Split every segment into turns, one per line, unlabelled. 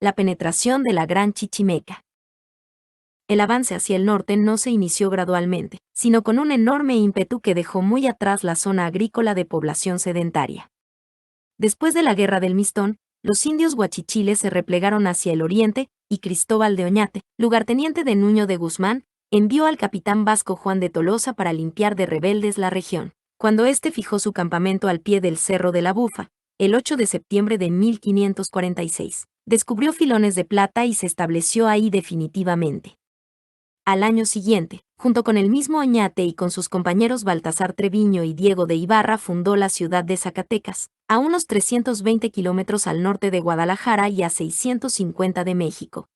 la penetración de la Gran Chichimeca. El avance hacia el norte no se inició gradualmente, sino con un enorme ímpetu que dejó muy atrás la zona agrícola de población sedentaria. Después de la Guerra del Mistón, los indios huachichiles se replegaron hacia el oriente, y Cristóbal de Oñate, lugarteniente de Nuño de Guzmán, envió al capitán vasco Juan de Tolosa para limpiar de rebeldes la región. Cuando éste fijó su campamento al pie del Cerro de la Bufa, el 8 de septiembre de 1546, descubrió filones de plata y se estableció ahí definitivamente. Al año siguiente, junto con el mismo Oñate y con sus compañeros Baltasar Treviño y Diego de Ibarra, fundó la ciudad de Zacatecas, a unos 320 kilómetros al norte de Guadalajara y a 650 de México.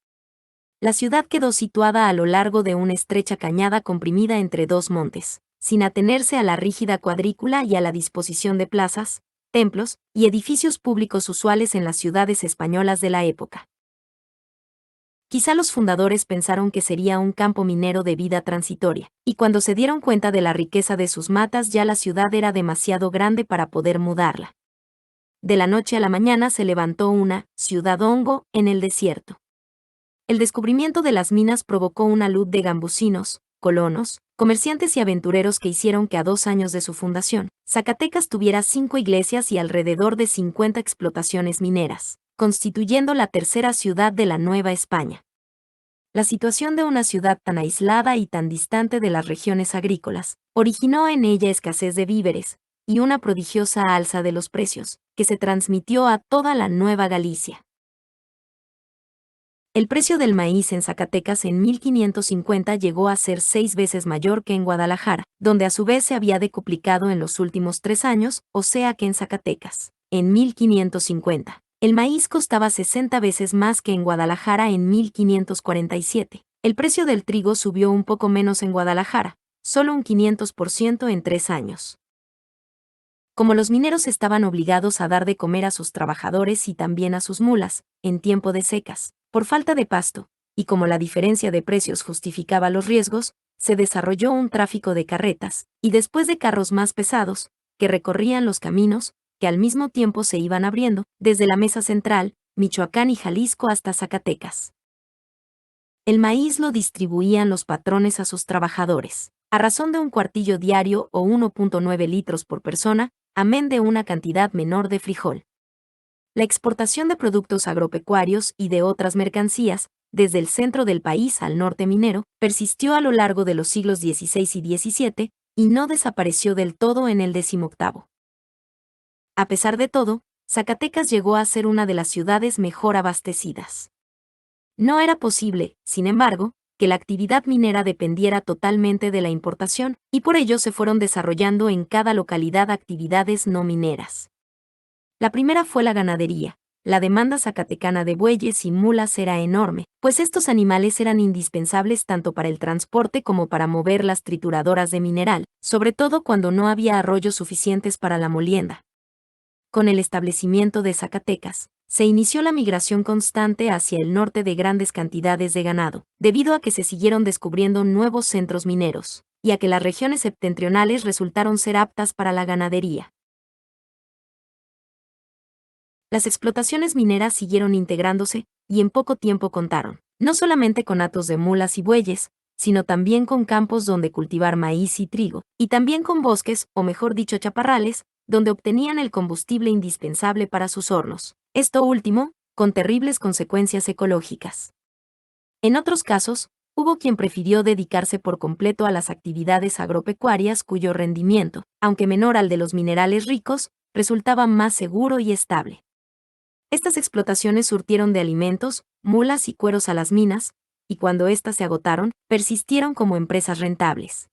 La ciudad quedó situada a lo largo de una estrecha cañada comprimida entre dos montes, sin atenerse a la rígida cuadrícula y a la disposición de plazas, templos y edificios públicos usuales en las ciudades españolas de la época. Quizá los fundadores pensaron que sería un campo minero de vida transitoria, y cuando se dieron cuenta de la riqueza de sus matas ya la ciudad era demasiado grande para poder mudarla. De la noche a la mañana se levantó una ciudad hongo en el desierto. El descubrimiento de las minas provocó una luz de gambusinos, colonos, comerciantes y aventureros que hicieron que a 2 años de su fundación, Zacatecas tuviera 5 iglesias y alrededor de 50 explotaciones mineras, constituyendo la tercera ciudad de la Nueva España. La situación de una ciudad tan aislada y tan distante de las regiones agrícolas, originó en ella escasez de víveres, y una prodigiosa alza de los precios, que se transmitió a toda la Nueva Galicia. El precio del maíz en Zacatecas en 1550 llegó a ser 6 veces mayor que en Guadalajara, donde a su vez se había decuplicado en los últimos 3 años, o sea que en Zacatecas, en 1550. El maíz costaba 60 veces más que en Guadalajara en 1547. El precio del trigo subió un poco menos en Guadalajara, solo un 500% en 3 años. Como los mineros estaban obligados a dar de comer a sus trabajadores y también a sus mulas, en tiempo de secas, por falta de pasto, y como la diferencia de precios justificaba los riesgos, se desarrolló un tráfico de carretas, y después de carros más pesados, que recorrían los caminos, que al mismo tiempo se iban abriendo, desde la Mesa Central, Michoacán y Jalisco hasta Zacatecas. El maíz lo distribuían los patrones a sus trabajadores, a razón de un cuartillo diario o 1.9 litros por persona, amén de una cantidad menor de frijol. La exportación de productos agropecuarios y de otras mercancías, desde el centro del país al norte minero, persistió a lo largo de los siglos XVI y XVII, y no desapareció del todo en el XVIII. A pesar de todo, Zacatecas llegó a ser una de las ciudades mejor abastecidas. No era posible, sin embargo, que la actividad minera dependiera totalmente de la importación, y por ello se fueron desarrollando en cada localidad actividades no mineras. La primera fue la ganadería. La demanda zacatecana de bueyes y mulas era enorme, pues estos animales eran indispensables tanto para el transporte como para mover las trituradoras de mineral, sobre todo cuando no había arroyos suficientes para la molienda. Con el establecimiento de Zacatecas, se inició la migración constante hacia el norte de grandes cantidades de ganado, debido a que se siguieron descubriendo nuevos centros mineros, y a que las regiones septentrionales resultaron ser aptas para la ganadería. Las explotaciones mineras siguieron integrándose, y en poco tiempo contaron, no solamente con hatos de mulas y bueyes, sino también con campos donde cultivar maíz y trigo, y también con bosques, o mejor dicho chaparrales, donde obtenían el combustible indispensable para sus hornos, esto último, con terribles consecuencias ecológicas. En otros casos, hubo quien prefirió dedicarse por completo a las actividades agropecuarias cuyo rendimiento, aunque menor al de los minerales ricos, resultaba más seguro y estable. Estas explotaciones surtieron de alimentos, mulas y cueros a las minas, y cuando éstas se agotaron, persistieron como empresas rentables.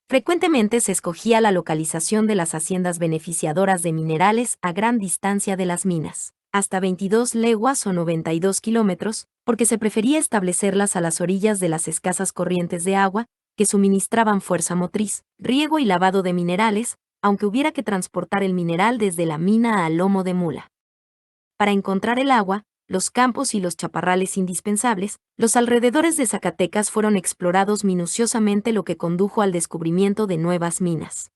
Frecuentemente se escogía la localización de las haciendas beneficiadoras de minerales a gran distancia de las minas, hasta 22 leguas o 92 kilómetros, porque se prefería establecerlas a las orillas de las escasas corrientes de agua, que suministraban fuerza motriz, riego y lavado de minerales, aunque hubiera que transportar el mineral desde la mina al lomo de mula. Para encontrar el agua, los campos y los chaparrales indispensables, los alrededores de Zacatecas fueron explorados minuciosamente, lo que condujo al descubrimiento de nuevas minas.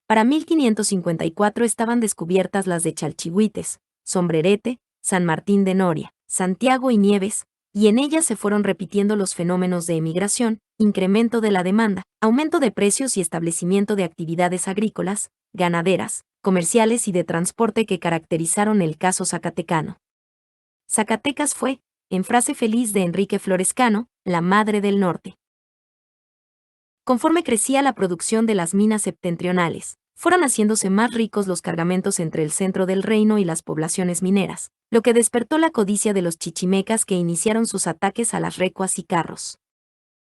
Para 1554 estaban descubiertas las de Chalchihuites, Sombrerete, San Martín de Noria, Santiago y Nieves, y en ellas se fueron repitiendo los fenómenos de emigración, incremento de la demanda, aumento de precios y establecimiento de actividades agrícolas, ganaderas, comerciales y de transporte que caracterizaron el caso zacatecano. Zacatecas fue, en frase feliz de Enrique Florescano, la madre del norte. Conforme crecía la producción de las minas septentrionales, fueron haciéndose más ricos los cargamentos entre el centro del reino y las poblaciones mineras, lo que despertó la codicia de los chichimecas que iniciaron sus ataques a las recuas y carros.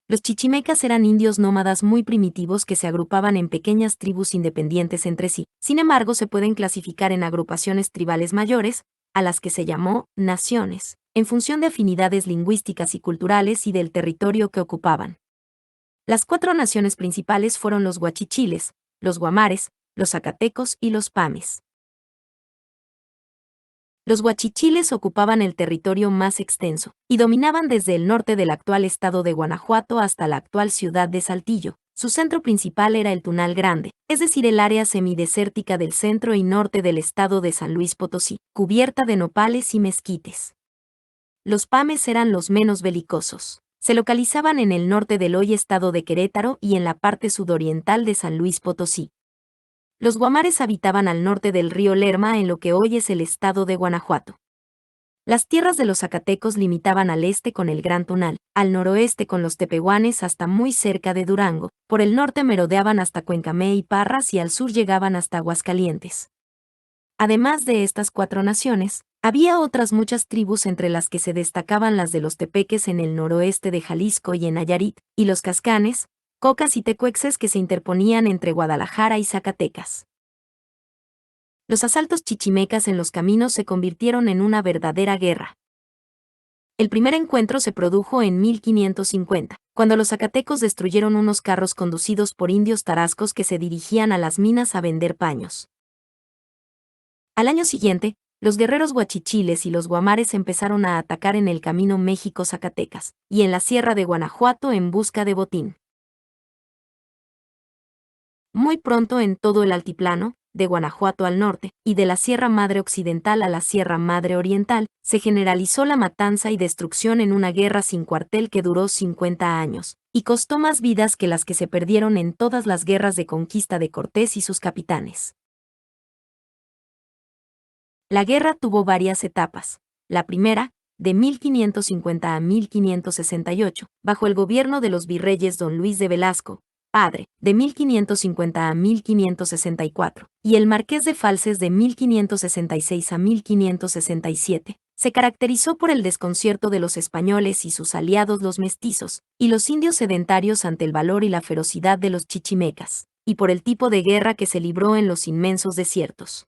Los chichimecas eran indios nómadas muy primitivos que se agrupaban en pequeñas tribus independientes entre sí. Sin embargo, se pueden clasificar en agrupaciones tribales mayores, a las que se llamó naciones, en función de afinidades lingüísticas y culturales y del territorio que ocupaban. Las 4 naciones principales fueron los huachichiles, los guamares, los zacatecos y los pames. Los huachichiles ocupaban el territorio más extenso, y dominaban desde el norte del actual estado de Guanajuato hasta la actual ciudad de Saltillo. Su centro principal era el Tunal Grande, es decir, el área semidesértica del centro y norte del estado de San Luis Potosí, cubierta de nopales y mezquites. Los pames eran los menos belicosos. Se localizaban en el norte del hoy estado de Querétaro y en la parte sudoriental de San Luis Potosí. Los guamares habitaban al norte del río Lerma en lo que hoy es el estado de Guanajuato. Las tierras de los zacatecos limitaban al este con el Gran Tunal, al noroeste con los tepehuanes hasta muy cerca de Durango, por el norte merodeaban hasta Cuencamé y Parras y al sur llegaban hasta Aguascalientes. Además de estas 4 naciones, había otras muchas tribus entre las que se destacaban las de los tepeques en el noroeste de Jalisco y en Nayarit, y los cascanes, cocas y tecuexes que se interponían entre Guadalajara y Zacatecas. Los asaltos chichimecas en los caminos se convirtieron en una verdadera guerra. El primer encuentro se produjo en 1550, cuando los zacatecos destruyeron unos carros conducidos por indios tarascos que se dirigían a las minas a vender paños. Al año siguiente, los guerreros huachichiles y los guamares empezaron a atacar en el camino México-Zacatecas, y en la sierra de Guanajuato en busca de botín. Muy pronto en todo el altiplano, de Guanajuato al norte, y de la Sierra Madre Occidental a la Sierra Madre Oriental, se generalizó la matanza y destrucción en una guerra sin cuartel que duró 50 años, y costó más vidas que las que se perdieron en todas las guerras de conquista de Cortés y sus capitanes. La guerra tuvo varias etapas. La primera, de 1550 a 1568, bajo el gobierno de los virreyes don Luis de Velasco, padre, de 1550 a 1564, y el marqués de Falces de 1566 a 1567, se caracterizó por el desconcierto de los españoles y sus aliados los mestizos, y los indios sedentarios ante el valor y la ferocidad de los chichimecas, y por el tipo de guerra que se libró en los inmensos desiertos.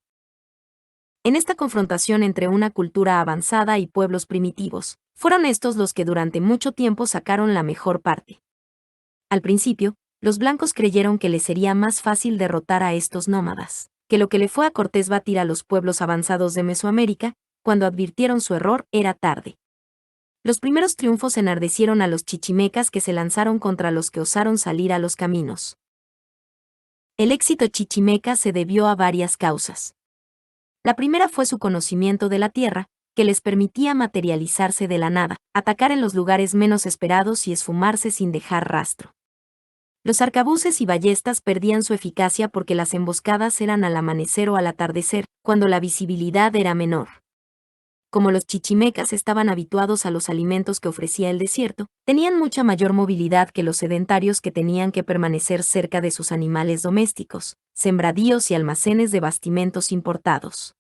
En esta confrontación entre una cultura avanzada y pueblos primitivos, fueron estos los que durante mucho tiempo sacaron la mejor parte. Al principio, los blancos creyeron que les sería más fácil derrotar a estos nómadas, que lo que le fue a Cortés batir a los pueblos avanzados de Mesoamérica, cuando advirtieron su error era tarde. Los primeros triunfos enardecieron a los chichimecas que se lanzaron contra los que osaron salir a los caminos. El éxito chichimeca se debió a varias causas. La primera fue su conocimiento de la tierra, que les permitía materializarse de la nada, atacar en los lugares menos esperados y esfumarse sin dejar rastro. Los arcabuces y ballestas perdían su eficacia porque las emboscadas eran al amanecer o al atardecer, cuando la visibilidad era menor. Como los chichimecas estaban habituados a los alimentos que ofrecía el desierto, tenían mucha mayor movilidad que los sedentarios que tenían que permanecer cerca de sus animales domésticos, sembradíos y almacenes de bastimentos importados.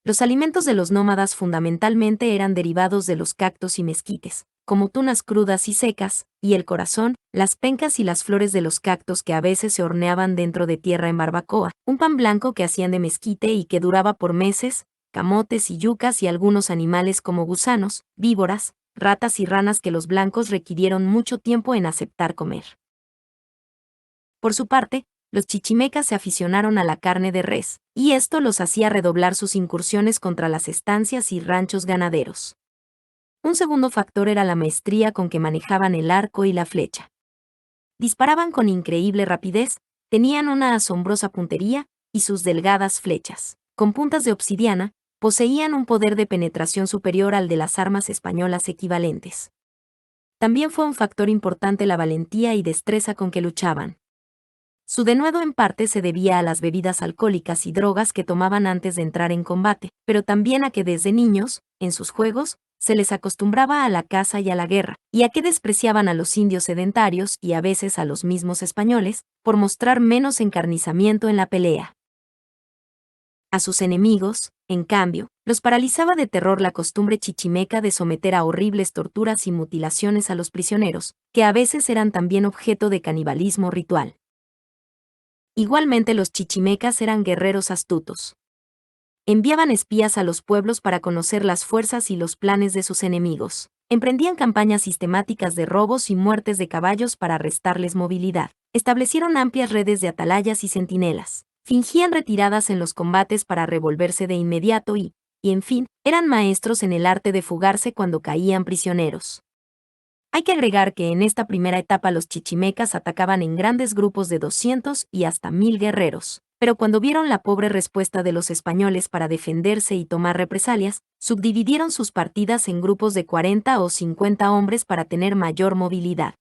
Los alimentos de los nómadas fundamentalmente eran derivados de los cactos y mezquites, como tunas crudas y secas, y el corazón, las pencas y las flores de los cactos que a veces se horneaban dentro de tierra en barbacoa, un pan blanco que hacían de mezquite y que duraba por meses, camotes y yucas y algunos animales como gusanos, víboras, ratas y ranas que los blancos requirieron mucho tiempo en aceptar comer. Por su parte, los chichimecas se aficionaron a la carne de res, y esto los hacía redoblar sus incursiones contra las estancias y ranchos ganaderos. Un segundo factor era la maestría con que manejaban el arco y la flecha. Disparaban con increíble rapidez, tenían una asombrosa puntería, y sus delgadas flechas, con puntas de obsidiana, poseían un poder de penetración superior al de las armas españolas equivalentes. También fue un factor importante la valentía y destreza con que luchaban. Su denuedo en parte se debía a las bebidas alcohólicas y drogas que tomaban antes de entrar en combate, pero también a que desde niños, en sus juegos, se les acostumbraba a la caza y a la guerra, y a que despreciaban a los indios sedentarios y a veces a los mismos españoles, por mostrar menos encarnizamiento en la pelea. A sus enemigos, en cambio, los paralizaba de terror la costumbre chichimeca de someter a horribles torturas y mutilaciones a los prisioneros, que a veces eran también objeto de canibalismo ritual. Igualmente los chichimecas eran guerreros astutos. Enviaban espías a los pueblos para conocer las fuerzas y los planes de sus enemigos. Emprendían campañas sistemáticas de robos y muertes de caballos para restarles movilidad. Establecieron amplias redes de atalayas y centinelas. Fingían retiradas en los combates para revolverse de inmediato y, en fin, eran maestros en el arte de fugarse cuando caían prisioneros. Hay que agregar que en esta primera etapa los chichimecas atacaban en grandes grupos de 200 y hasta 1000 guerreros, pero cuando vieron la pobre respuesta de los españoles para defenderse y tomar represalias, subdividieron sus partidas en grupos de 40 o 50 hombres para tener mayor movilidad.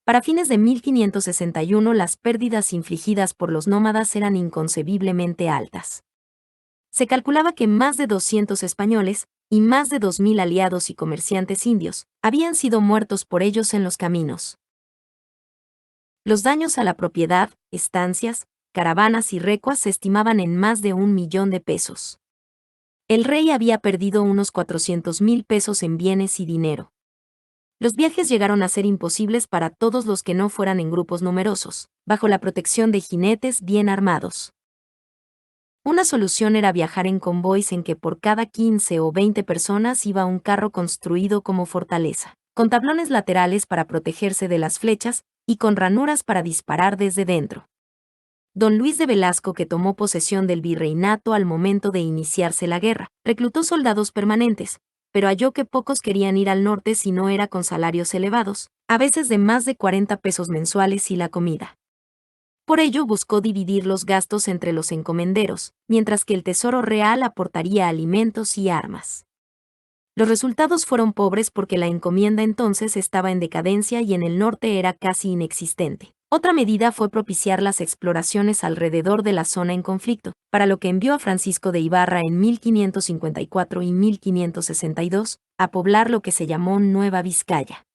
Para fines de 1561 las pérdidas infligidas por los nómadas eran inconcebiblemente altas. Se calculaba que más de 200 españoles, y más de 2000 aliados y comerciantes indios, habían sido muertos por ellos en los caminos. Los daños a la propiedad, estancias, caravanas y recuas se estimaban en más de 1 millón de pesos. El rey había perdido unos 400,000 pesos en bienes y dinero. Los viajes llegaron a ser imposibles para todos los que no fueran en grupos numerosos, bajo la protección de jinetes bien armados. Una solución era viajar en convoys en que por cada 15 o 20 personas iba un carro construido como fortaleza, con tablones laterales para protegerse de las flechas y con ranuras para disparar desde dentro. Don Luis de Velasco, que tomó posesión del virreinato al momento de iniciarse la guerra, reclutó soldados permanentes, pero halló que pocos querían ir al norte si no era con salarios elevados, a veces de más de 40 pesos mensuales y la comida. Por ello buscó dividir los gastos entre los encomenderos, mientras que el Tesoro Real aportaría alimentos y armas. Los resultados fueron pobres porque la encomienda entonces estaba en decadencia y en el norte era casi inexistente. Otra medida fue propiciar las exploraciones alrededor de la zona en conflicto, para lo que envió a Francisco de Ibarra en 1554 y 1562 a poblar lo que se llamó Nueva Vizcaya.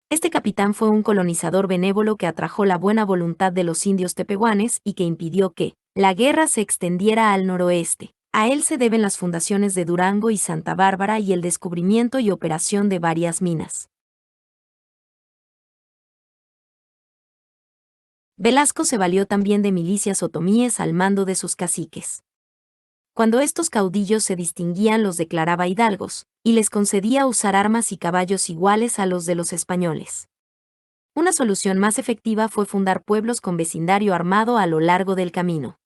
Este capitán fue un colonizador benévolo que atrajo la buena voluntad de los indios tepehuanes y que impidió que la guerra se extendiera al noroeste. A él se deben las fundaciones de Durango y Santa Bárbara y el descubrimiento y operación de varias minas. Velasco se valió también de milicias otomíes al mando de sus caciques. Cuando estos caudillos se distinguían los declaraba hidalgos, y les concedía usar armas y caballos iguales a los de los españoles. Una solución más efectiva fue fundar pueblos con vecindario armado a lo largo del camino.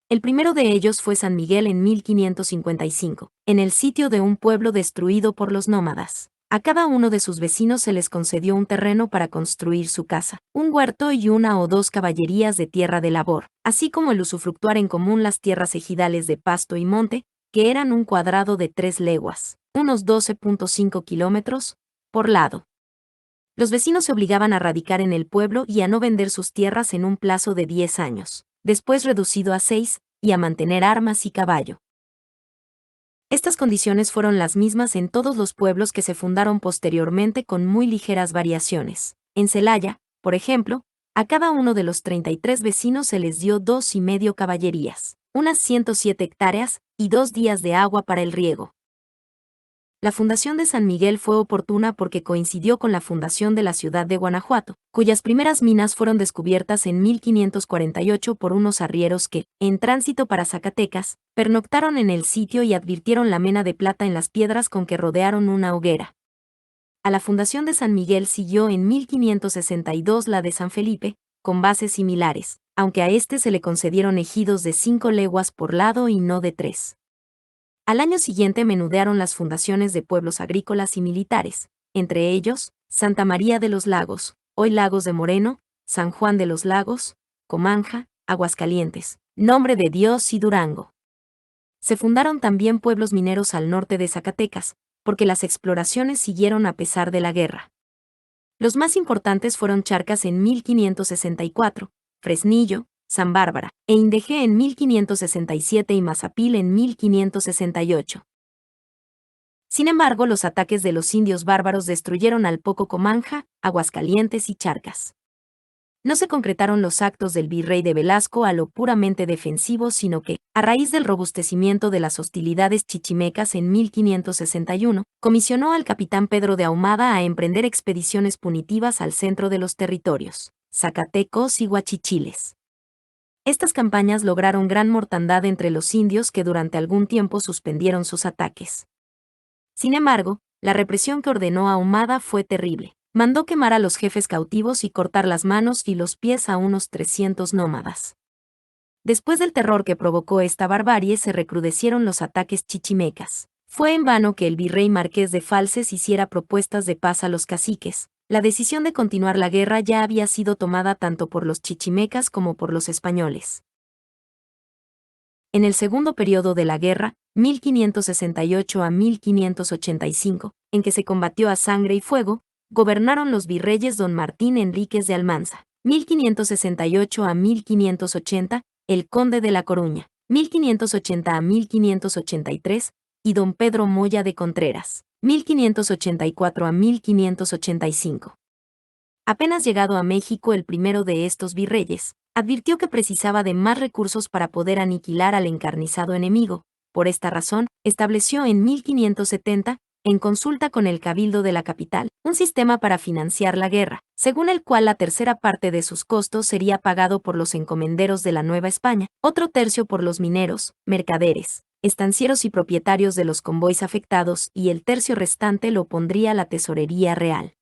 El primero de ellos fue San Miguel en 1555, en el sitio de un pueblo destruido por los nómadas. A cada uno de sus vecinos se les concedió un terreno para construir su casa, un huerto y 1 o 2 caballerías de tierra de labor, así como el usufructuar en común las tierras ejidales de pasto y monte, que eran un cuadrado de 3 leguas, unos 12.5 kilómetros, por lado. Los vecinos se obligaban a radicar en el pueblo y a no vender sus tierras en un plazo de 10 años, después reducido a 6, y a mantener armas y caballo. Estas condiciones fueron las mismas en todos los pueblos que se fundaron posteriormente con muy ligeras variaciones. En Celaya, por ejemplo, a cada uno de los 33 vecinos se les dio 2,5 caballerías, unas 107 hectáreas, y 2 días de agua para el riego. La fundación de San Miguel fue oportuna porque coincidió con la fundación de la ciudad de Guanajuato, cuyas primeras minas fueron descubiertas en 1548 por unos arrieros que, en tránsito para Zacatecas, pernoctaron en el sitio y advirtieron la mena de plata en las piedras con que rodearon una hoguera. A la fundación de San Miguel siguió en 1562 la de San Felipe, con bases similares, aunque a este se le concedieron ejidos de 5 leguas por lado y no de 3. Al año siguiente menudearon las fundaciones de pueblos agrícolas y militares, entre ellos, Santa María de los Lagos, hoy Lagos de Moreno, San Juan de los Lagos, Comanja, Aguascalientes, Nombre de Dios y Durango. Se fundaron también pueblos mineros al norte de Zacatecas, porque las exploraciones siguieron a pesar de la guerra. Los más importantes fueron Charcas en 1564, Fresnillo, San Bárbara, e Indejé en 1567 y Mazapil en 1568. Sin embargo, los ataques de los indios bárbaros destruyeron al poco Comanja, Aguascalientes y Charcas. No se concretaron los actos del virrey de Velasco a lo puramente defensivo, sino que, a raíz del robustecimiento de las hostilidades chichimecas en 1561, comisionó al capitán Pedro de Ahumada a emprender expediciones punitivas al centro de los territorios, Zacatecos y Huachichiles. Estas campañas lograron gran mortandad entre los indios que durante algún tiempo suspendieron sus ataques. Sin embargo, la represión que ordenó Ahumada fue terrible. Mandó quemar a los jefes cautivos y cortar las manos y los pies a unos 300 nómadas. Después del terror que provocó esta barbarie se recrudecieron los ataques chichimecas. Fue en vano que el virrey Marqués de Falces hiciera propuestas de paz a los caciques. La decisión de continuar la guerra ya había sido tomada tanto por los chichimecas como por los españoles. En el segundo periodo de la guerra, 1568 a 1585, en que se combatió a sangre y fuego, gobernaron los virreyes don Martín Enríquez de Almanza, 1568 a 1580, el conde de La Coruña, 1580 a 1583, y don Pedro Moya de Contreras, 1584 a 1585. Apenas llegado a México el primero de estos virreyes, advirtió que precisaba de más recursos para poder aniquilar al encarnizado enemigo. Por esta razón, estableció en 1570, en consulta con el Cabildo de la capital, un sistema para financiar la guerra, según el cual la tercera parte de sus costos sería pagado por los encomenderos de la Nueva España, otro tercio por los mineros, mercaderes, estancieros y propietarios de los convoys afectados, y el tercio restante lo pondría la Tesorería Real.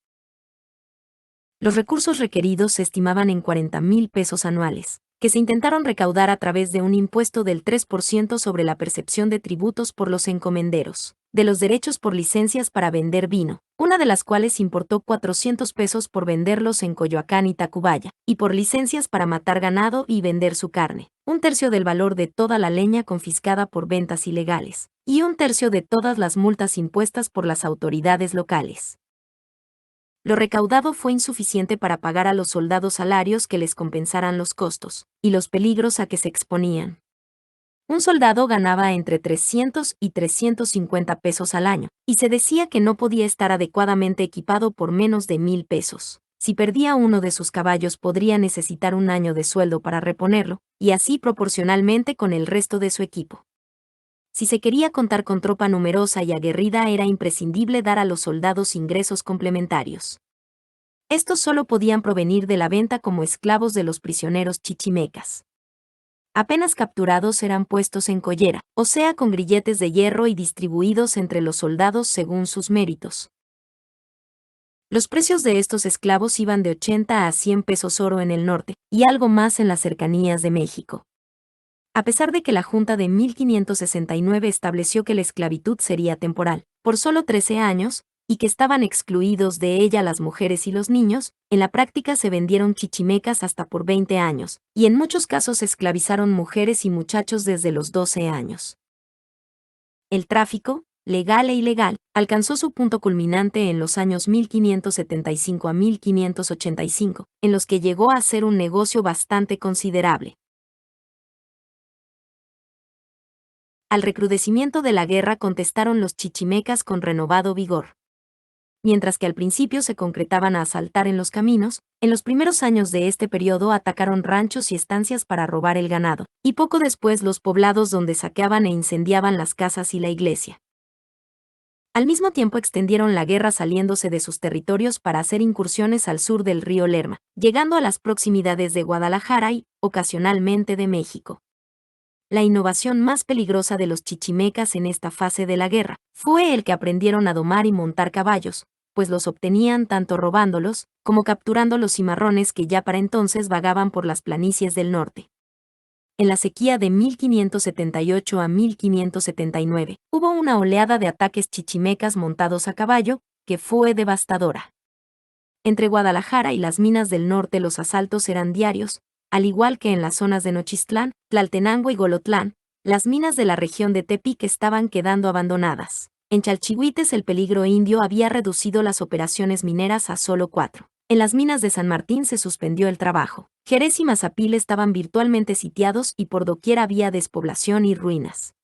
Los recursos requeridos se estimaban en 40,000 pesos anuales, que se intentaron recaudar a través de un impuesto del 3% sobre la percepción de tributos por los encomenderos, de los derechos por licencias para vender vino, una de las cuales importó 400 pesos por venderlos en Coyoacán y Tacubaya, y por licencias para matar ganado y vender su carne, un tercio del valor de toda la leña confiscada por ventas ilegales, y un tercio de todas las multas impuestas por las autoridades locales. Lo recaudado fue insuficiente para pagar a los soldados salarios que les compensaran los costos y los peligros a que se exponían. Un soldado ganaba entre 300 y 350 pesos al año, y se decía que no podía estar adecuadamente equipado por menos de 1,000 pesos. Si perdía uno de sus caballos podría necesitar un año de sueldo para reponerlo, y así proporcionalmente con el resto de su equipo. Si se quería contar con tropa numerosa y aguerrida era imprescindible dar a los soldados ingresos complementarios. Estos solo podían provenir de la venta como esclavos de los prisioneros chichimecas. Apenas capturados eran puestos en collera, o sea con grilletes de hierro y distribuidos entre los soldados según sus méritos. Los precios de estos esclavos iban de 80 a 100 pesos oro en el norte, y algo más en las cercanías de México. A pesar de que la Junta de 1569 estableció que la esclavitud sería temporal, por solo 13 años, y que estaban excluidos de ella las mujeres y los niños, en la práctica se vendieron chichimecas hasta por 20 años, y en muchos casos se esclavizaron mujeres y muchachos desde los 12 años. El tráfico, legal e ilegal, alcanzó su punto culminante en los años 1575 a 1585, en los que llegó a ser un negocio bastante considerable. Al recrudecimiento de la guerra contestaron los chichimecas con renovado vigor. Mientras que al principio se concretaban a asaltar en los caminos, en los primeros años de este periodo atacaron ranchos y estancias para robar el ganado, y poco después los poblados donde saqueaban e incendiaban las casas y la iglesia. Al mismo tiempo extendieron la guerra saliéndose de sus territorios para hacer incursiones al sur del río Lerma, llegando a las proximidades de Guadalajara y, ocasionalmente, de México. La innovación más peligrosa de los chichimecas en esta fase de la guerra fue el que aprendieron a domar y montar caballos, pues los obtenían tanto robándolos como capturando los cimarrones que ya para entonces vagaban por las planicies del norte. En la sequía de 1578 a 1579, hubo una oleada de ataques chichimecas montados a caballo, que fue devastadora. Entre Guadalajara y las minas del norte los asaltos eran diarios, al igual que en las zonas de Nochistlán, Tlaltenango y Golotlán, Las minas de la región de Tepic estaban quedando abandonadas. En Chalchihuites el peligro indio había reducido las operaciones mineras a solo 4. En las minas de San Martín se suspendió el trabajo. Jerez y Mazapil estaban virtualmente sitiados y por doquier había despoblación y ruinas.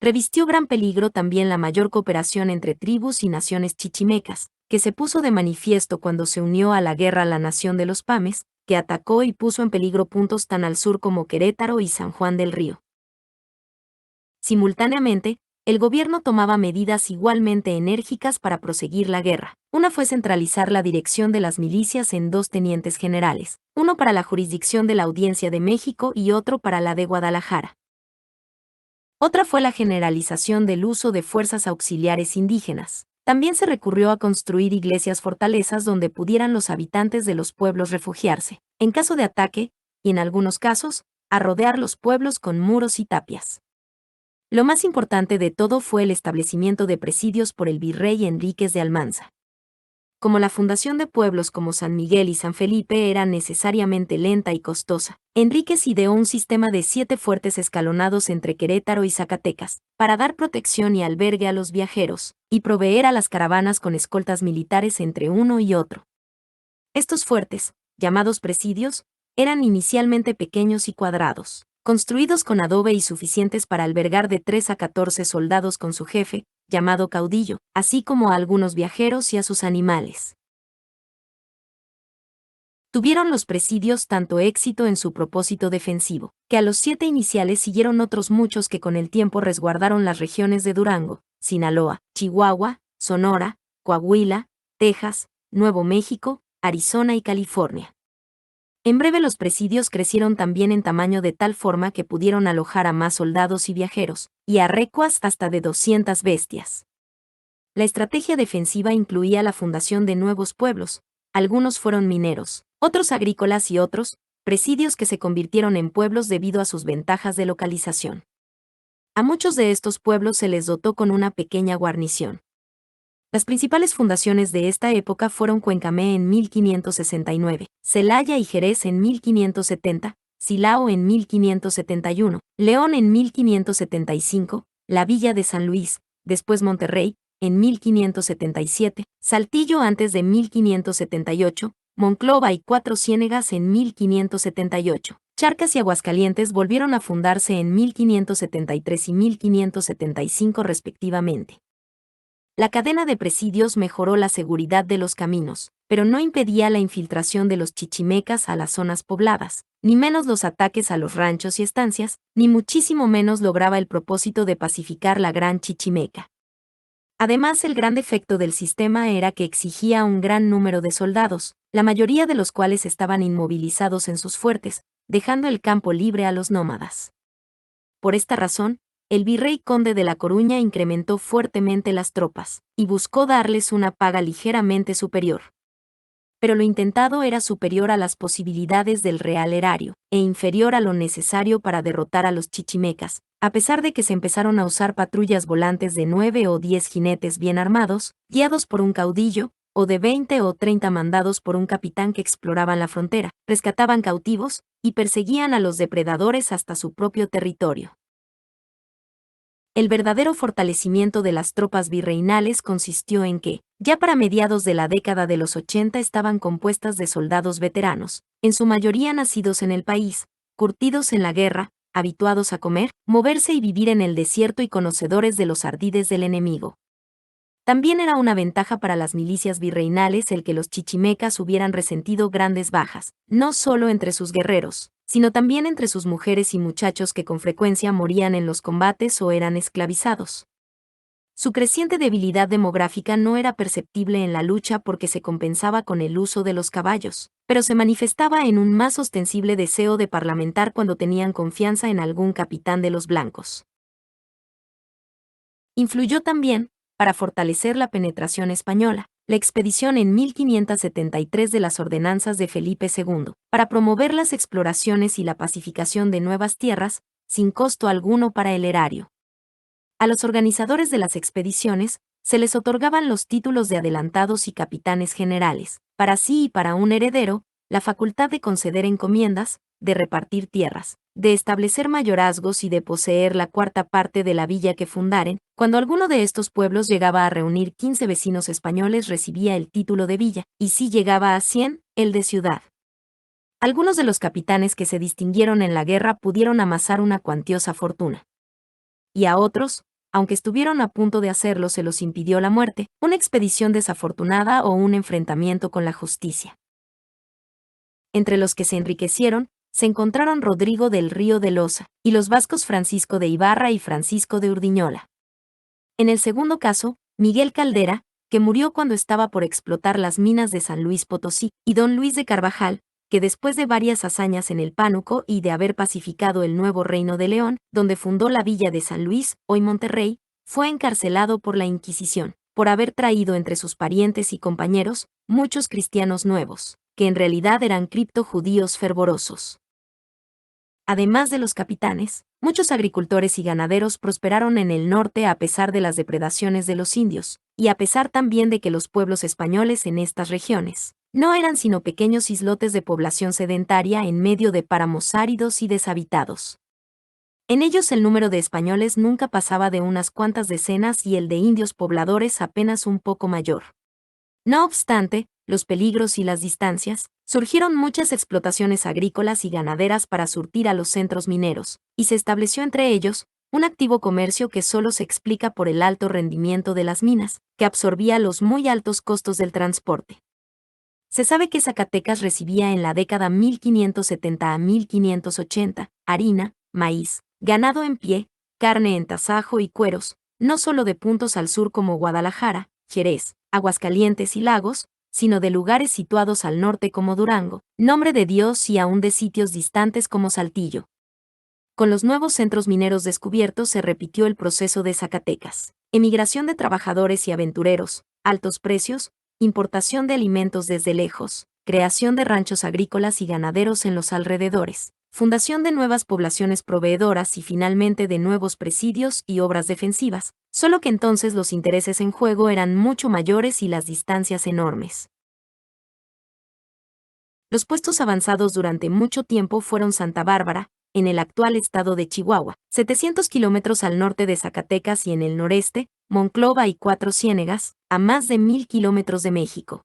Revistió gran peligro también la mayor cooperación entre tribus y naciones chichimecas, que se puso de manifiesto cuando se unió a la guerra la nación de los Pames, que atacó y puso en peligro puntos tan al sur como Querétaro y San Juan del Río. Simultáneamente, el gobierno tomaba medidas igualmente enérgicas para proseguir la guerra. Una fue centralizar la dirección de las milicias en 2 tenientes generales, uno para la jurisdicción de la Audiencia de México y otro para la de Guadalajara. Otra fue la generalización del uso de fuerzas auxiliares indígenas. También se recurrió a construir iglesias fortalezas donde pudieran los habitantes de los pueblos refugiarse, en caso de ataque, y en algunos casos, a rodear los pueblos con muros y tapias. Lo más importante de todo fue el establecimiento de presidios por el virrey Enríquez de Almanza. Como la fundación de pueblos como San Miguel y San Felipe era necesariamente lenta y costosa, Enríquez ideó un sistema de 7 fuertes escalonados entre Querétaro y Zacatecas, para dar protección y albergue a los viajeros, y proveer a las caravanas con escoltas militares entre uno y otro. Estos fuertes, llamados presidios, eran inicialmente pequeños y cuadrados, construidos con adobe y suficientes para albergar de 3 a 14 soldados con su jefe, llamado caudillo, así como a algunos viajeros y a sus animales. Tuvieron los presidios tanto éxito en su propósito defensivo, que a los 7 iniciales siguieron otros muchos que con el tiempo resguardaron las regiones de Durango, Sinaloa, Chihuahua, Sonora, Coahuila, Texas, Nuevo México, Arizona y California. En breve los presidios crecieron también en tamaño de tal forma que pudieron alojar a más soldados y viajeros, y a recuas hasta de 200 bestias. La estrategia defensiva incluía la fundación de nuevos pueblos, algunos fueron mineros, otros agrícolas y otros, presidios que se convirtieron en pueblos debido a sus ventajas de localización. A muchos de estos pueblos se les dotó con una pequeña guarnición. Las principales fundaciones de esta época fueron Cuencamé en 1569, Celaya y Jerez en 1570, Silao en 1571, León en 1575, la Villa de San Luis, después Monterrey, en 1577, Saltillo antes de 1578, Monclova y Cuatro Ciénegas en 1578. Charcas y Aguascalientes volvieron a fundarse en 1573 y 1575 respectivamente. La cadena de presidios mejoró la seguridad de los caminos, pero no impedía la infiltración de los chichimecas a las zonas pobladas, ni menos los ataques a los ranchos y estancias, ni muchísimo menos lograba el propósito de pacificar la Gran Chichimeca. Además, el gran defecto del sistema era que exigía un gran número de soldados, la mayoría de los cuales estaban inmovilizados en sus fuertes, dejando el campo libre a los nómadas. Por esta razón, el virrey conde de La Coruña incrementó fuertemente las tropas, y buscó darles una paga ligeramente superior. Pero lo intentado era superior a las posibilidades del real erario, e inferior a lo necesario para derrotar a los chichimecas, a pesar de que se empezaron a usar patrullas volantes de 9 o 10 jinetes bien armados, guiados por un caudillo, o de 20 o 30 mandados por un capitán que exploraban la frontera, rescataban cautivos, y perseguían a los depredadores hasta su propio territorio. El verdadero fortalecimiento de las tropas virreinales consistió en que, ya para mediados de la década de los 80 estaban compuestas de soldados veteranos, en su mayoría nacidos en el país, curtidos en la guerra, habituados a comer, moverse y vivir en el desierto y conocedores de los ardides del enemigo. También era una ventaja para las milicias virreinales el que los chichimecas hubieran resentido grandes bajas, no solo entre sus guerreros, sino también entre sus mujeres y muchachos que con frecuencia morían en los combates o eran esclavizados. Su creciente debilidad demográfica no era perceptible en la lucha porque se compensaba con el uso de los caballos, pero se manifestaba en un más ostensible deseo de parlamentar cuando tenían confianza en algún capitán de los blancos. Influyó también, para fortalecer la penetración española, la expedición en 1573 de las ordenanzas de Felipe II, para promover las exploraciones y la pacificación de nuevas tierras, sin costo alguno para el erario. A los organizadores de las expediciones se les otorgaban los títulos de adelantados y capitanes generales, para sí y para un heredero, la facultad de conceder encomiendas, de repartir tierras, de establecer mayorazgos y de poseer la cuarta parte de la villa que fundaren. Cuando alguno de estos pueblos llegaba a reunir 15 vecinos españoles recibía el título de villa, y si llegaba a 100, el de ciudad. Algunos de los capitanes que se distinguieron en la guerra pudieron amasar una cuantiosa fortuna. Y a otros, aunque estuvieron a punto de hacerlo, se los impidió la muerte, una expedición desafortunada o un enfrentamiento con la justicia. Entre los que se enriquecieron, se encontraron Rodrigo del Río de Loza, y los vascos Francisco de Ibarra y Francisco de Urdiñola. En el segundo caso, Miguel Caldera, que murió cuando estaba por explotar las minas de San Luis Potosí, y don Luis de Carvajal, que después de varias hazañas en el Pánuco y de haber pacificado el nuevo reino de León, donde fundó la villa de San Luis, hoy Monterrey, fue encarcelado por la Inquisición, por haber traído entre sus parientes y compañeros muchos cristianos nuevos, que en realidad eran cripto-judíos fervorosos. Además de los capitanes, muchos agricultores y ganaderos prosperaron en el norte a pesar de las depredaciones de los indios, y a pesar también de que los pueblos españoles en estas regiones no eran sino pequeños islotes de población sedentaria en medio de páramos áridos y deshabitados. En ellos el número de españoles nunca pasaba de unas cuantas decenas y el de indios pobladores apenas un poco mayor. No obstante, los peligros y las distancias, surgieron muchas explotaciones agrícolas y ganaderas para surtir a los centros mineros, y se estableció entre ellos un activo comercio que solo se explica por el alto rendimiento de las minas, que absorbía los muy altos costos del transporte. Se sabe que Zacatecas recibía en la década 1570 a 1580 harina, maíz, ganado en pie, carne en tasajo y cueros, no solo de puntos al sur como Guadalajara, Jerez, Aguascalientes y Lagos, sino de lugares situados al norte como Durango, Nombre de Dios y aún de sitios distantes como Saltillo. Con los nuevos centros mineros descubiertos se repitió el proceso de Zacatecas. Emigración de trabajadores y aventureros, altos precios, importación de alimentos desde lejos, creación de ranchos agrícolas y ganaderos en los alrededores, fundación de nuevas poblaciones proveedoras y finalmente de nuevos presidios y obras defensivas, solo que entonces los intereses en juego eran mucho mayores y las distancias enormes. Los puestos avanzados durante mucho tiempo fueron Santa Bárbara, en el actual estado de Chihuahua, 700 kilómetros al norte de Zacatecas y en el noreste, Monclova y Cuatro Ciénegas, a más de 1000 kilómetros de México.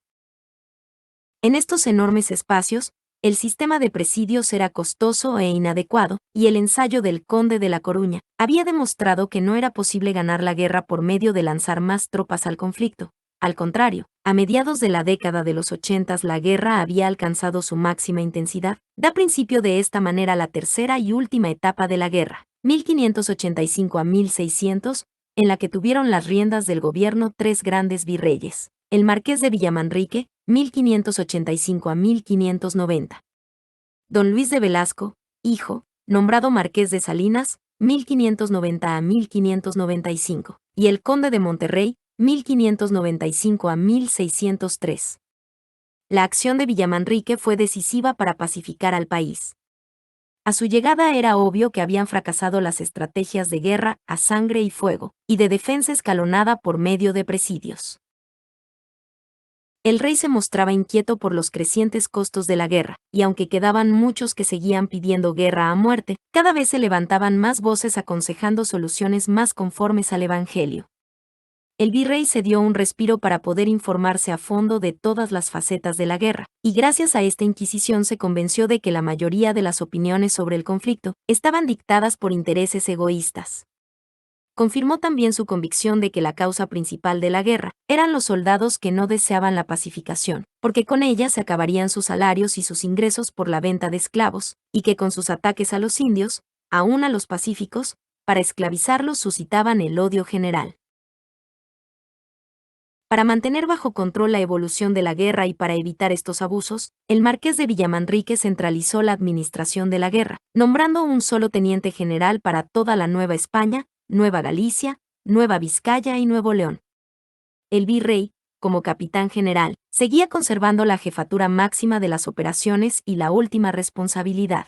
En estos enormes espacios, el sistema de presidios era costoso e inadecuado, y el ensayo del conde de La Coruña había demostrado que no era posible ganar la guerra por medio de lanzar más tropas al conflicto. Al contrario, a mediados de la década de los 80 la guerra había alcanzado su máxima intensidad. Da principio de esta manera la tercera y última etapa de la guerra, 1585 a 1600, en la que tuvieron las riendas del gobierno tres grandes virreyes: el marqués de Villamanrique, 1585 a 1590. Don Luis de Velasco, hijo, nombrado marqués de Salinas, 1590 a 1595, y el conde de Monterrey, 1595 a 1603. La acción de Villamanrique fue decisiva para pacificar al país. A su llegada era obvio que habían fracasado las estrategias de guerra a sangre y fuego, y de defensa escalonada por medio de presidios. El rey se mostraba inquieto por los crecientes costos de la guerra, y aunque quedaban muchos que seguían pidiendo guerra a muerte, cada vez se levantaban más voces aconsejando soluciones más conformes al Evangelio. El virrey se dio un respiro para poder informarse a fondo de todas las facetas de la guerra, y gracias a esta inquisición se convenció de que la mayoría de las opiniones sobre el conflicto estaban dictadas por intereses egoístas. Confirmó también su convicción de que la causa principal de la guerra eran los soldados que no deseaban la pacificación, porque con ella se acabarían sus salarios y sus ingresos por la venta de esclavos, y que con sus ataques a los indios, aún a los pacíficos, para esclavizarlos suscitaban el odio general. Para mantener bajo control la evolución de la guerra y para evitar estos abusos, el marqués de Villamanrique centralizó la administración de la guerra, nombrando un solo teniente general para toda la Nueva España, Nueva Galicia, Nueva Vizcaya y Nuevo León. El virrey, como capitán general, seguía conservando la jefatura máxima de las operaciones y la última responsabilidad.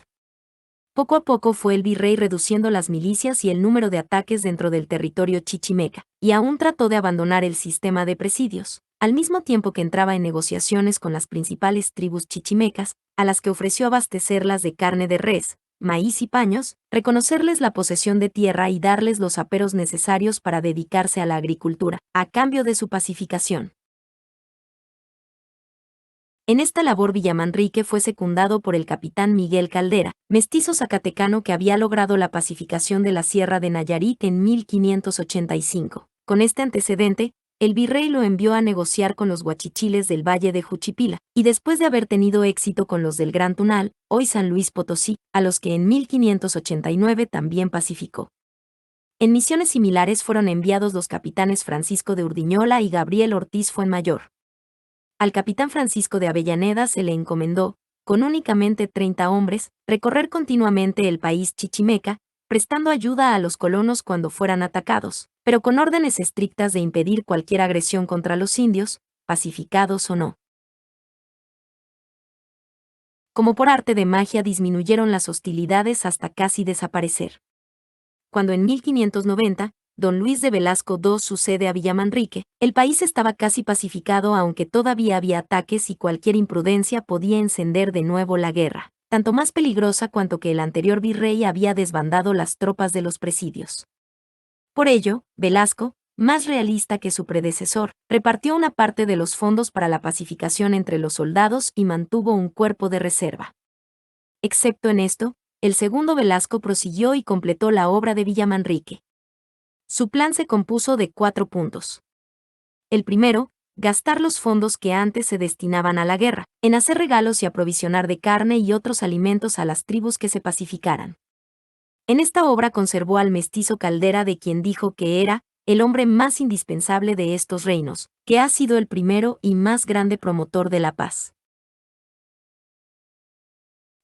Poco a poco fue el virrey reduciendo las milicias y el número de ataques dentro del territorio chichimeca, y aún trató de abandonar el sistema de presidios, al mismo tiempo que entraba en negociaciones con las principales tribus chichimecas, a las que ofreció abastecerlas de carne de res, maíz y paños, reconocerles la posesión de tierra y darles los aperos necesarios para dedicarse a la agricultura, a cambio de su pacificación. En esta labor Villamanrique fue secundado por el capitán Miguel Caldera, mestizo zacatecano que había logrado la pacificación de la Sierra de Nayarit en 1585. Con este antecedente, el virrey lo envió a negociar con los huachichiles del Valle de Juchipila, y después de haber tenido éxito con los del Gran Tunal, hoy San Luis Potosí, a los que en 1589 también pacificó. En misiones similares fueron enviados los capitanes Francisco de Urdiñola y Gabriel Ortiz Fuenmayor. Al capitán Francisco de Avellaneda se le encomendó, con únicamente 30 hombres, recorrer continuamente el país chichimeca, prestando ayuda a los colonos cuando fueran atacados, pero con órdenes estrictas de impedir cualquier agresión contra los indios, pacificados o no. Como por arte de magia disminuyeron las hostilidades hasta casi desaparecer. Cuando en 1590, don Luis de Velasco II sucede a Villamanrique, el país estaba casi pacificado aunque todavía había ataques y cualquier imprudencia podía encender de nuevo la guerra, tanto más peligrosa cuanto que el anterior virrey había desbandado las tropas de los presidios. Por ello, Velasco, más realista que su predecesor, repartió una parte de los fondos para la pacificación entre los soldados y mantuvo un cuerpo de reserva. Excepto en esto, el segundo Velasco prosiguió y completó la obra de Villamanrique. Su plan se compuso de 4 puntos. El primero, gastar los fondos que antes se destinaban a la guerra, en hacer regalos y aprovisionar de carne y otros alimentos a las tribus que se pacificaran. En esta obra conservó al mestizo Caldera, de quien dijo que era el hombre más indispensable de estos reinos, que ha sido el primero y más grande promotor de la paz.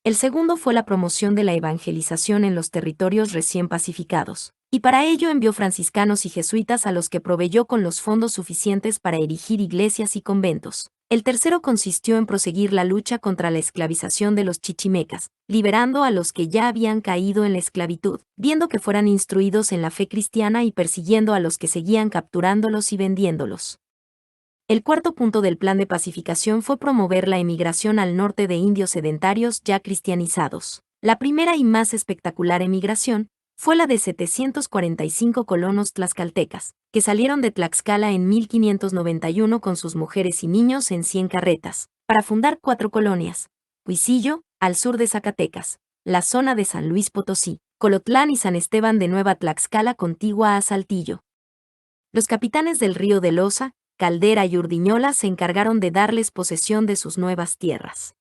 El segundo fue la promoción de la evangelización en los territorios recién pacificados, y para ello envió franciscanos y jesuitas a los que proveyó con los fondos suficientes para erigir iglesias y conventos. El tercero consistió en proseguir la lucha contra la esclavización de los chichimecas, liberando a los que ya habían caído en la esclavitud, viendo que fueran instruidos en la fe cristiana y persiguiendo a los que seguían capturándolos y vendiéndolos. El cuarto punto del plan de pacificación fue promover la emigración al norte de indios sedentarios ya cristianizados. La primera y más espectacular emigración fue la de 745 colonos tlaxcaltecas, que salieron de Tlaxcala en 1591 con sus mujeres y niños en 100 carretas, para fundar 4 colonias: Huicillo, al sur de Zacatecas, la zona de San Luis Potosí, Colotlán y San Esteban de Nueva Tlaxcala contigua a Saltillo. Los capitanes del río de Loza, Caldera y Urdiñola se encargaron de darles posesión de sus nuevas tierras.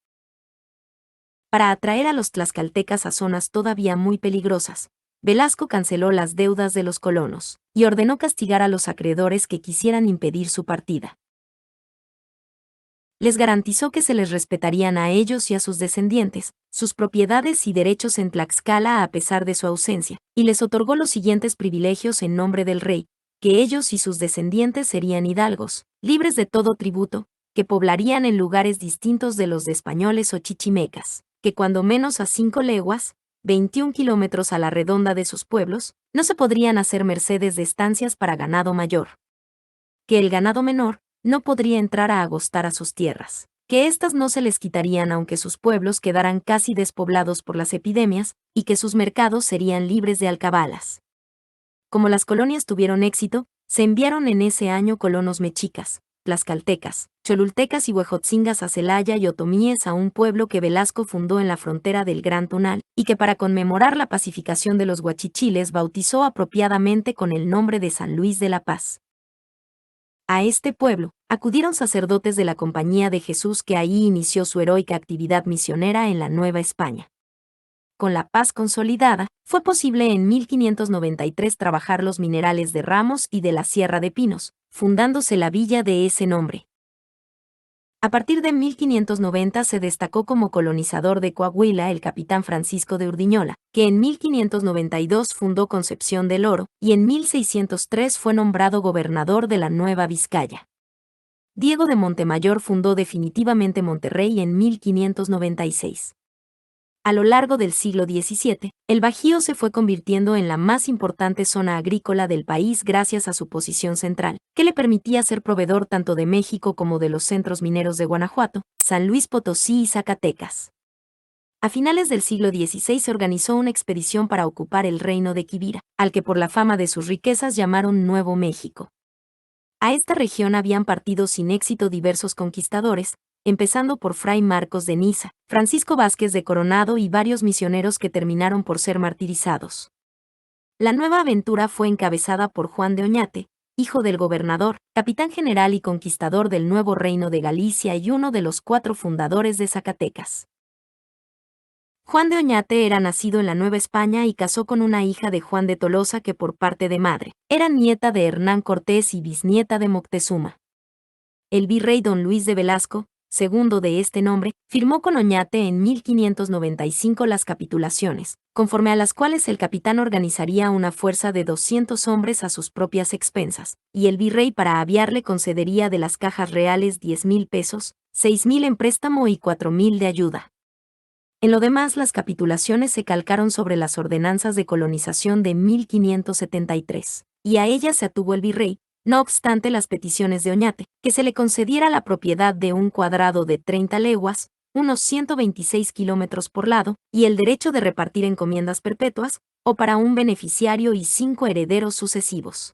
Para atraer a los tlaxcaltecas a zonas todavía muy peligrosas, Velasco canceló las deudas de los colonos y ordenó castigar a los acreedores que quisieran impedir su partida. Les garantizó que se les respetarían a ellos y a sus descendientes, sus propiedades y derechos en Tlaxcala a pesar de su ausencia, y les otorgó los siguientes privilegios en nombre del rey: que ellos y sus descendientes serían hidalgos, libres de todo tributo, que poblarían en lugares distintos de los de españoles o chichimecas, que cuando menos a 5 leguas, 21 kilómetros a la redonda de sus pueblos, no se podrían hacer mercedes de estancias para ganado mayor, que el ganado menor no podría entrar a agostar a sus tierras, que éstas no se les quitarían aunque sus pueblos quedaran casi despoblados por las epidemias, y que sus mercados serían libres de alcabalas. Como las colonias tuvieron éxito, se enviaron en ese año colonos mexicas, tlaxcaltecas, cholultecas y huejotzingas a Celaya y otomíes, a un pueblo que Velasco fundó en la frontera del Gran Tunal, y que para conmemorar la pacificación de los huachichiles bautizó apropiadamente con el nombre de San Luis de la Paz. A este pueblo acudieron sacerdotes de la Compañía de Jesús, que ahí inició su heroica actividad misionera en la Nueva España. Con la paz consolidada, fue posible en 1593 trabajar los minerales de Ramos y de la Sierra de Pinos, fundándose la villa de ese nombre. A partir de 1590 se destacó como colonizador de Coahuila el capitán Francisco de Urdiñola, que en 1592 fundó Concepción del Oro, y en 1603 fue nombrado gobernador de la Nueva Vizcaya. Diego de Montemayor fundó definitivamente Monterrey en 1596. A lo largo del siglo XVII, el Bajío se fue convirtiendo en la más importante zona agrícola del país gracias a su posición central, que le permitía ser proveedor tanto de México como de los centros mineros de Guanajuato, San Luis Potosí y Zacatecas. A finales del siglo XVI se organizó una expedición para ocupar el reino de Quivira, al que por la fama de sus riquezas llamaron Nuevo México. A esta región habían partido sin éxito diversos conquistadores, empezando por Fray Marcos de Niza, Francisco Vázquez de Coronado y varios misioneros que terminaron por ser martirizados. La nueva aventura fue encabezada por Juan de Oñate, hijo del gobernador, capitán general y conquistador del nuevo reino de Galicia y uno de los 4 fundadores de Zacatecas. Juan de Oñate era nacido en la Nueva España y casó con una hija de Juan de Tolosa que por parte de madre era nieta de Hernán Cortés y bisnieta de Moctezuma. El virrey don Luis de Velasco, segundo de este nombre, firmó con Oñate en 1595 las capitulaciones, conforme a las cuales el capitán organizaría una fuerza de 200 hombres a sus propias expensas, y el virrey para aviarle concedería de las cajas reales 10,000 pesos, 6,000 en préstamo y 4,000 de ayuda. En lo demás, las capitulaciones se calcaron sobre las ordenanzas de colonización de 1573, y a ellas se atuvo el virrey, no obstante las peticiones de Oñate, que se le concediera la propiedad de un cuadrado de 30 leguas, unos 126 kilómetros por lado, y el derecho de repartir encomiendas perpetuas, o para un beneficiario y 5 herederos sucesivos.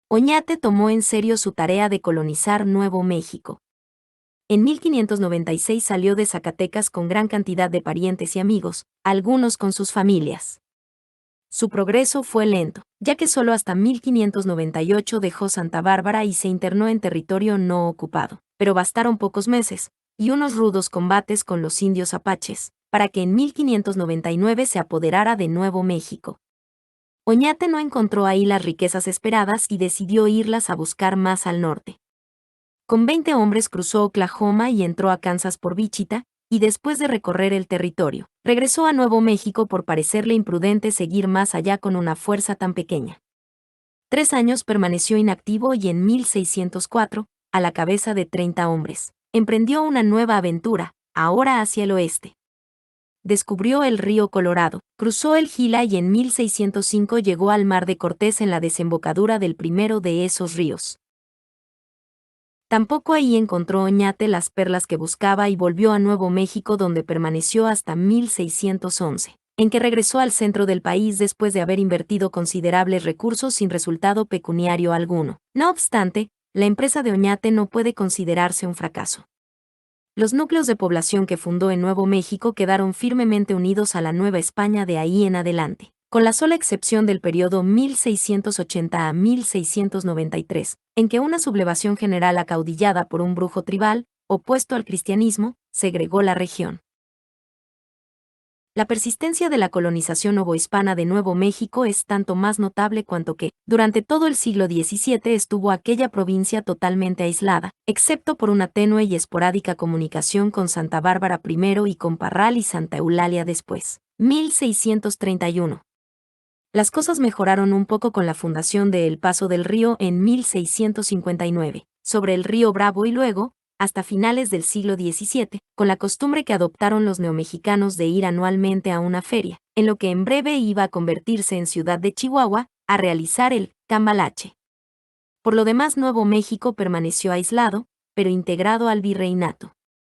Oñate tomó en serio su tarea de colonizar Nuevo México. En 1596 salió de Zacatecas con gran cantidad de parientes y amigos, algunos con sus familias. Su progreso fue lento, ya que solo hasta 1598 dejó Santa Bárbara y se internó en territorio no ocupado, pero bastaron pocos meses, y unos rudos combates con los indios apaches, para que en 1599 se apoderara de Nuevo México. Oñate no encontró ahí las riquezas esperadas y decidió irlas a buscar más al norte. Con 20 hombres cruzó Oklahoma y entró a Kansas por Wichita, y después de recorrer el territorio, regresó a Nuevo México por parecerle imprudente seguir más allá con una fuerza tan pequeña. 3 años permaneció inactivo y en 1604, a la cabeza de 30 hombres, emprendió una nueva aventura, ahora hacia el oeste. Descubrió el río Colorado, cruzó el Gila y en 1605 llegó al Mar de Cortés en la desembocadura del primero de esos ríos. Tampoco ahí encontró Oñate las perlas que buscaba y volvió a Nuevo México donde permaneció hasta 1611, en que regresó al centro del país después de haber invertido considerables recursos sin resultado pecuniario alguno. No obstante, la empresa de Oñate no puede considerarse un fracaso. Los núcleos de población que fundó en Nuevo México quedaron firmemente unidos a la Nueva España de ahí en adelante, con la sola excepción del periodo 1680 a 1693, en que una sublevación general acaudillada por un brujo tribal, opuesto al cristianismo, segregó la región. La persistencia de la colonización novohispana de Nuevo México es tanto más notable cuanto que, durante todo el siglo XVII estuvo aquella provincia totalmente aislada, excepto por una tenue y esporádica comunicación con Santa Bárbara primero y con Parral y Santa Eulalia después. 1631. Las cosas mejoraron un poco con la fundación de El Paso del Río en 1659, sobre el río Bravo y luego, hasta finales del siglo XVII, con la costumbre que adoptaron los neomexicanos de ir anualmente a una feria, en lo que en breve iba a convertirse en ciudad de Chihuahua, a realizar el cambalache. Por lo demás, Nuevo México permaneció aislado, pero integrado al virreinato.